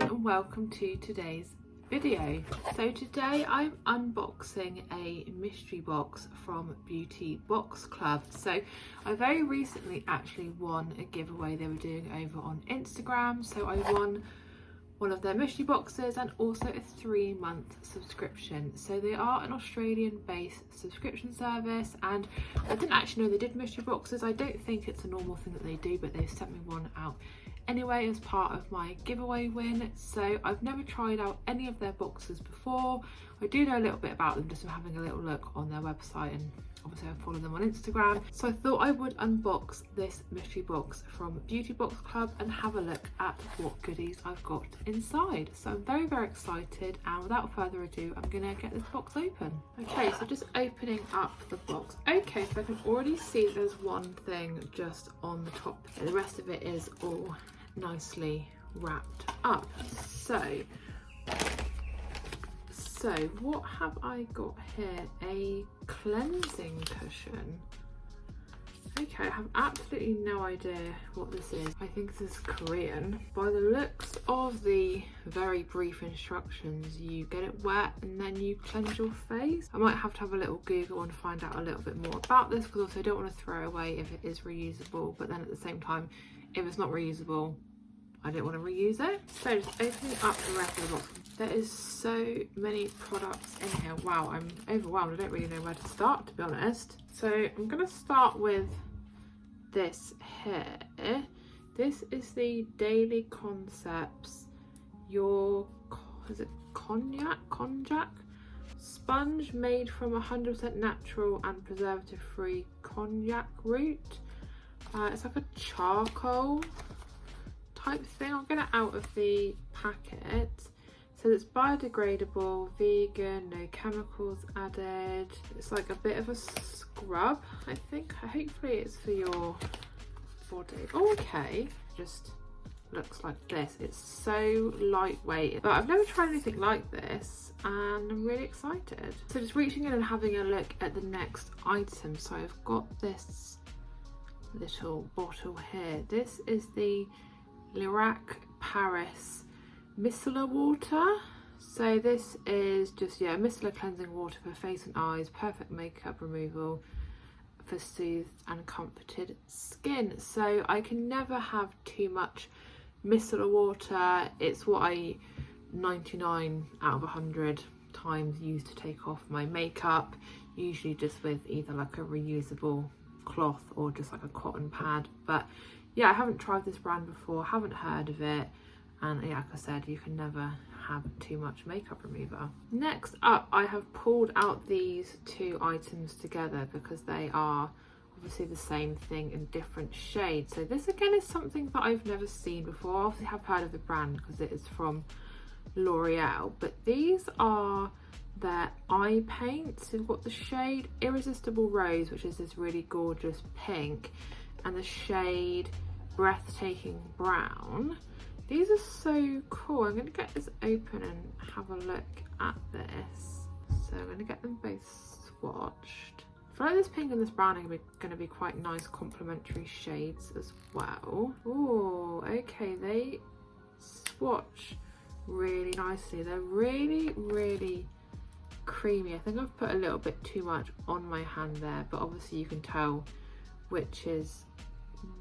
and welcome to today's video. So today I'm unboxing a mystery box from Beauty Box Club. So I very recently actually won a giveaway they were doing over on Instagram. So I won one of their mystery boxes and also a 3-month subscription. So they are an Australian based subscription service, and I didn't actually know they did mystery boxes. I don't think it's a normal thing that they do, but they've sent me one out anyway as part of my giveaway win. So I've never tried out any of their boxes before. I do know a little bit about them just from having a little look on their website, and obviously I follow them on Instagram. So I thought I would unbox this mystery box from Beauty Box Club and have a look at what goodies I've got inside. So I'm very, very excited, and without further ado, I'm gonna get this box open. Okay, so just opening up the box. Okay, so I can already see there's one thing just on the top. The rest of it is all nicely wrapped up. So what have I got here? A cleansing cushion. Okay, I have absolutely no idea what this is. I think this is Korean. By the looks of the very brief instructions, you get it wet and then you cleanse your face. I might have to have a little Google and find out a little bit more about this, because also I don't want to throw away if it is reusable, but then at the same time, if it's not reusable, I don't want to reuse it. So just opening up the rest of the box. There is so many products in here. Wow, I'm overwhelmed. I don't really know where to start, to be honest. So I'm going to start with this here. This is the Daily Concepts Konjac sponge made from 100% natural and preservative free konjac root. It's like a charcoal type thing. I'll get it out of the packet. So it's biodegradable, vegan, no chemicals added. It's like a bit of a scrub, I think. Hopefully it's for your body. Oh, okay. Just looks like this. It's so lightweight, but I've never tried anything like this and I'm really excited. So just reaching in and having a look at the next item. So I've got this little bottle here. This is the Lyrac Paris micellar water. So this is just micellar cleansing water for face and eyes, perfect makeup removal for soothed and comforted skin. So I can never have too much micellar water. It's what I 99 out of 100 times use to take off my makeup, usually just with either like a reusable cloth or just like a cotton pad. But yeah, I haven't tried this brand before, haven't heard of it, and yeah, like I said, you can never have too much makeup remover. Next up, I have pulled out these two items together because they are obviously the same thing in different shades. So this again is something that I've never seen before. I obviously have heard of the brand because it is from L'Oreal, but these are their eye paints. So we've got the shade Irresistible Rose, which is this really gorgeous pink, and the shade Breathtaking Brown. These are so cool. I'm going to get this open and have a look at this. So I'm going to get them both swatched. I feel like this pink and this brown are going to be quite nice complementary shades as well. Oh, okay, they swatch really nicely. They're really, really creamy. I think I've put a little bit too much on my hand there, but obviously you can tell which is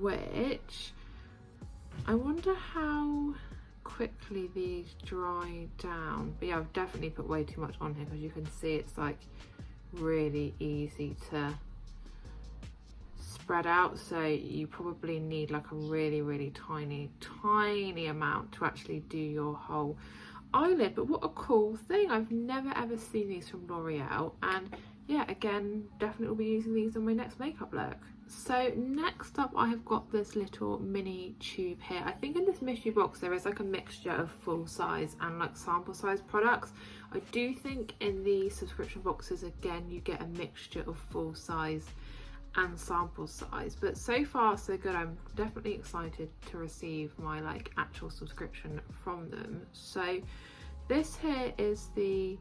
which. I wonder how quickly these dry down. But yeah, I've definitely put way too much on here because you can see it's like really easy to spread out. So you probably need like a really, really tiny amount to actually do your whole eyelid. But what a cool thing. I've never ever seen these from L'Oreal, and yeah, again, definitely will be using these on my next makeup look. So next up, I have got this little mini tube here. I think in this mystery box there is like a mixture of full size and like sample size products. I do think in the subscription boxes, again, you get a mixture of full size and sample size, but so far so good. I'm definitely excited to receive my like actual subscription from them. So this here is the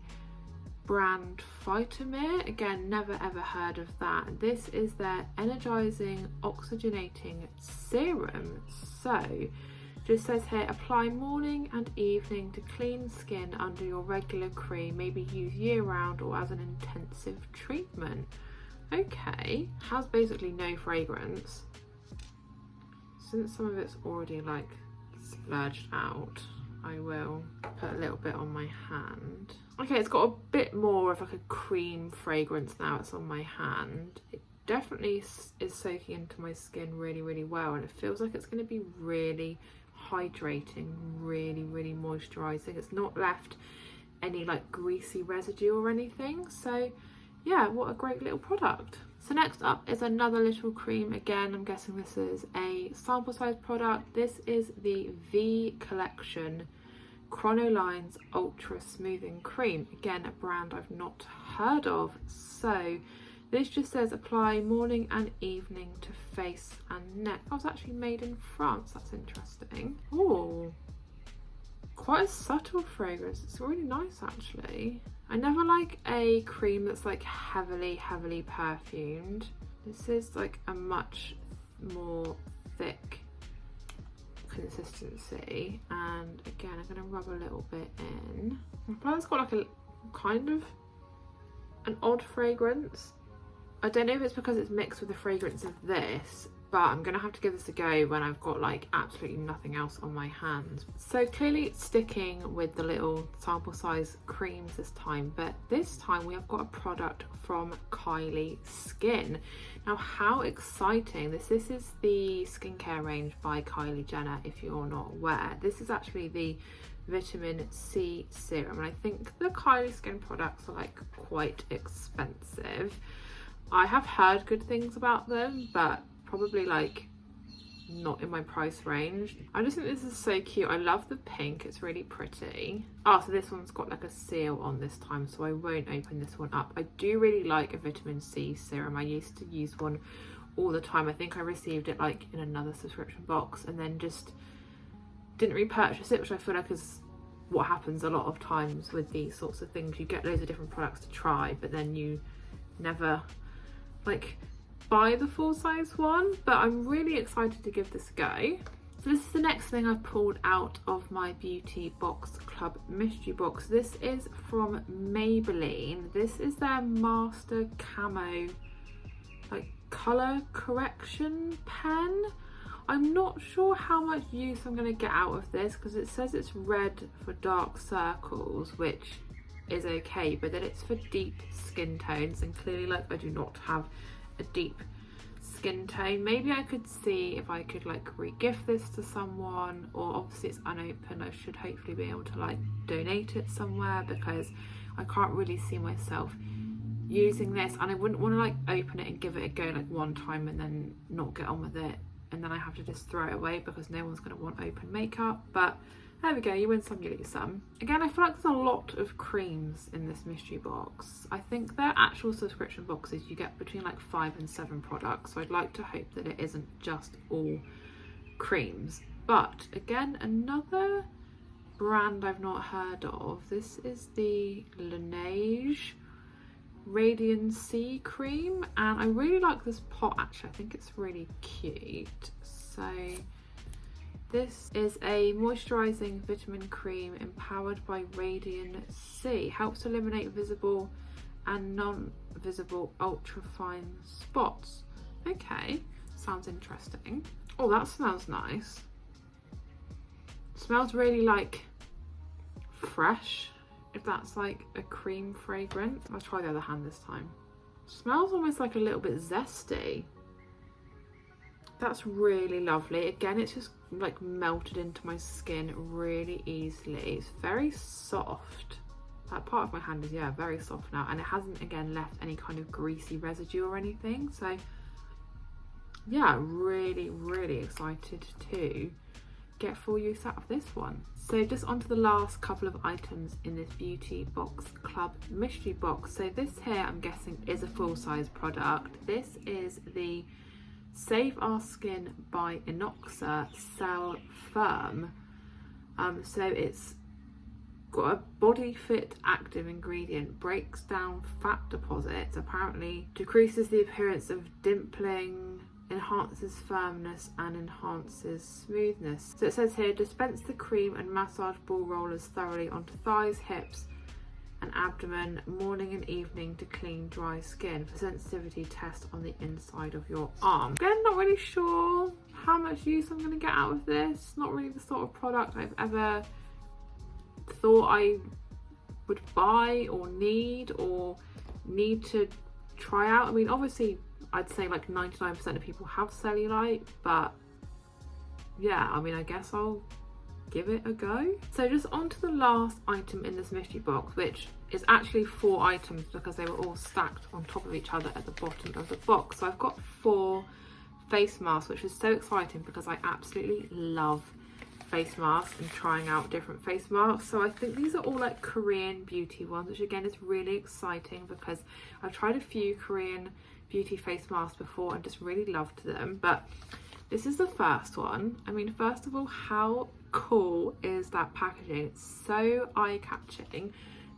brand Phytomere. Again, never ever heard of that. This is their energizing oxygenating serum. So Just says here, apply morning and evening to clean skin under your regular cream, maybe use year round or as an intensive treatment. Okay, has basically no fragrance. Since some of it's already like splurged out, I will put a little bit on my hand. Okay, it's got a bit more of like a cream fragrance now it's on my hand. It definitely is soaking into my skin really, really well, and it feels like it's going to be really hydrating, really, really moisturizing. It's not left any like greasy residue or anything. So yeah, what a great little product. So next up is another little cream. Again, I'm guessing this is a sample size product. This is the V Collection Chronolines Ultra Smoothing Cream. Again, a brand I've not heard of. So this just says apply morning and evening to face and neck. Oh, it's actually made in France. That's interesting. Oh, quite a subtle fragrance. It's really nice actually. I never like a cream that's like heavily perfumed. This is like a much more thick consistency, and again I'm going to rub a little bit in. I feel like it's got like a kind of an odd fragrance. I don't know if it's because it's mixed with the fragrance of this, but I'm gonna have to give this a go when I've got like absolutely nothing else on my hands. So clearly it's sticking with the little sample size creams this time, but this time we have got a product from Kylie Skin. Now how exciting. This is the skincare range by Kylie Jenner, if you're not aware. This is actually the vitamin C serum, and I think the Kylie Skin products are like quite expensive. I have heard good things about them, but probably like not in my price range. I just think this is so cute. I love the pink, it's really pretty. Oh, so this one's got like a seal on this time, so I won't open this one up. I do really like a vitamin C serum. I used to use one all the time. I think I received it like in another subscription box and then just didn't repurchase it, which I feel like is what happens a lot of times with these sorts of things. You get loads of different products to try, but then you never like buy the full size one. But I'm really excited to give this a go. So this is the next thing I've pulled out of my Beauty Box Club mystery box. This is from Maybelline. This is their Master Camo like color correction pen. I'm not sure how much use I'm going to get out of this because it says it's red for dark circles, which is okay, but then it's for deep skin tones, and clearly like I do not have a deep skin tone. Maybe I could see if I could like re-gift this to someone, or obviously it's unopened. I should hopefully be able to like donate it somewhere, because I can't really see myself using this, and I wouldn't want to like open it and give it a go like one time and then not get on with it, and then I have to just throw it away because no one's going to want open makeup. But there we go, you win some, you lose some. Again, I feel like there's a lot of creams in this mystery box. I think their actual subscription boxes you get between like 5 and 7 products, so I'd like to hope that it isn't just all creams. But again, another brand I've not heard of. This is the Laneige Radiance cream, and I really like this pot actually. I think it's really cute. So this is a moisturizing vitamin cream empowered by Radiance C. Helps eliminate visible and non-visible ultra-fine spots. Okay, sounds interesting. Oh, that smells nice. Smells really like fresh, if that's like a cream fragrance. I'll try the other hand this time. Smells almost like a little bit zesty. That's really lovely. Again, it's just like melted into my skin really easily. It's very soft. That part of my hand is, yeah, very soft now, and it hasn't again left any kind of greasy residue or anything. So yeah, really excited to get full use out of this one. So just onto the last couple of items in this Beauty Box Club mystery box. So this here, I'm guessing, is a full-size product. This is the Save Our Skin by Inoxa Cell Firm. So it's got a body fit active ingredient, breaks down fat deposits, apparently decreases the appearance of dimpling, enhances firmness and enhances smoothness. So it says here, dispense the cream and massage ball rollers thoroughly onto thighs, hips and abdomen morning and evening to clean dry skin. For sensitivity, test on the inside of your arm. Again, not really sure how much use I'm going to get out of this. Not really the sort of product I've ever thought I would buy or need to try out. I mean, obviously I'd say like 99% of people have cellulite, but yeah, I mean, I guess I'll give it a go. So just on to the last item in this mystery box, which is actually 4 items because they were all stacked on top of each other at the bottom of the box. So I've got 4 face masks, which is so exciting because I absolutely love face masks and trying out different face masks. So I think these are all like Korean beauty ones, which again is really exciting because I've tried a few Korean beauty face masks before and just really loved them, but this is the first one. I mean, first of all, how cool is that packaging? It's so eye-catching.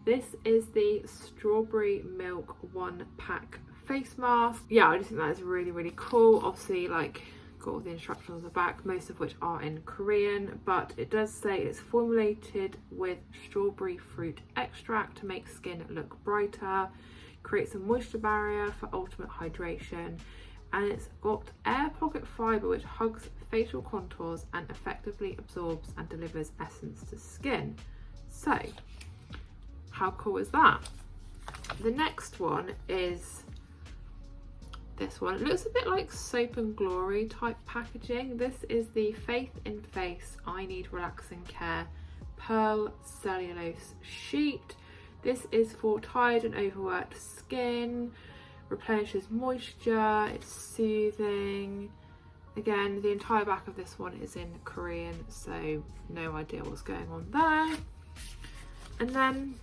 This is the strawberry milk 1-pack face mask. Yeah, I just think that is really, really cool. Obviously, like, got all the instructions on the back, most of which are in Korean, but it does say it's formulated with strawberry fruit extract to make skin look brighter, creates a moisture barrier for ultimate hydration, and it's got air pocket fibre which hugs facial contours and effectively absorbs and delivers essence to skin. So how cool is that? The next one is this one. It looks a bit like Soap and Glory type packaging. This is the Faith in Face I Need Relaxing Care Pearl Cellulose Sheet. This is for tired and overworked skin, replenishes moisture, it's soothing. Again, the entire back of this one is in Korean, so no idea what's going on there. And then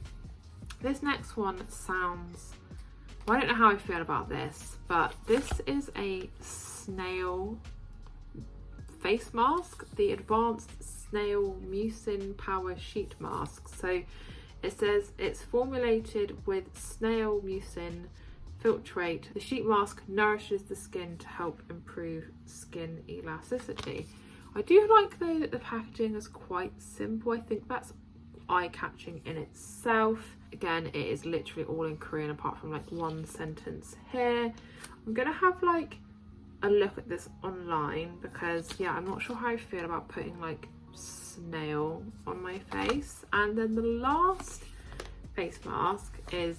this next one sounds, well, I don't know how I feel about this, but this is a snail face mask, the Advanced Snail Mucin Power Sheet Mask. So it says it's formulated with snail mucin filtrate. The sheet mask nourishes the skin to help improve skin elasticity. I do like though that the packaging is quite simple. I think that's eye-catching in itself. Again, it is literally all in Korean apart from like one sentence here. I'm gonna have like a look at this online because yeah, I'm not sure how I feel about putting like snail on my face. And then the last face mask is,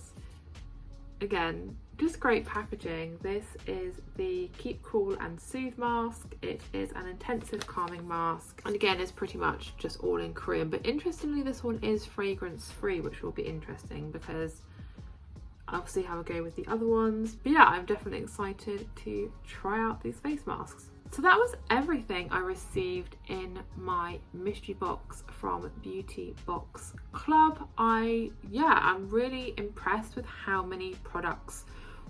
again, just great packaging. This is the Keep Cool and Soothe mask. It is an intensive calming mask, and again, it's pretty much just all in Korean, but interestingly this one is fragrance free, which will be interesting because I'll see how I go with the other ones. But yeah, I'm definitely excited to try out these face masks. So that was everything I received in my mystery box from Beauty Box Club. I'm really impressed with how many products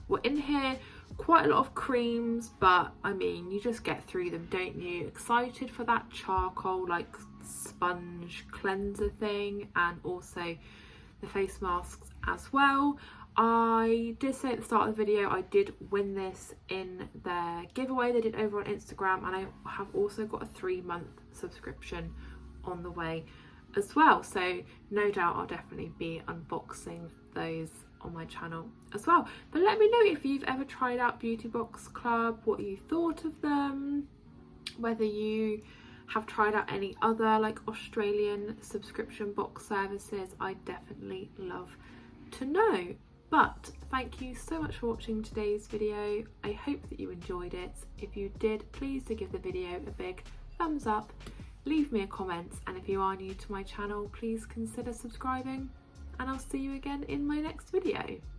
were in here. Quite a lot of creams, but I mean, you just get through them, don't you? Excited for that charcoal like sponge cleanser thing, and also the face masks as well. I did say at the start of the video I did win this in their giveaway they did over on Instagram, and I have also got a 3-month subscription on the way as well, so no doubt I'll definitely be unboxing those on my channel as well. But let me know if you've ever tried out Beauty Box Club, what you thought of them, whether you have tried out any other like Australian subscription box services. I definitely love to know. But thank you so much for watching today's video. I hope that you enjoyed it. If you did, please do give the video a big thumbs up, leave me a comment, and if you are new to my channel, please consider subscribing, and I'll see you again in my next video.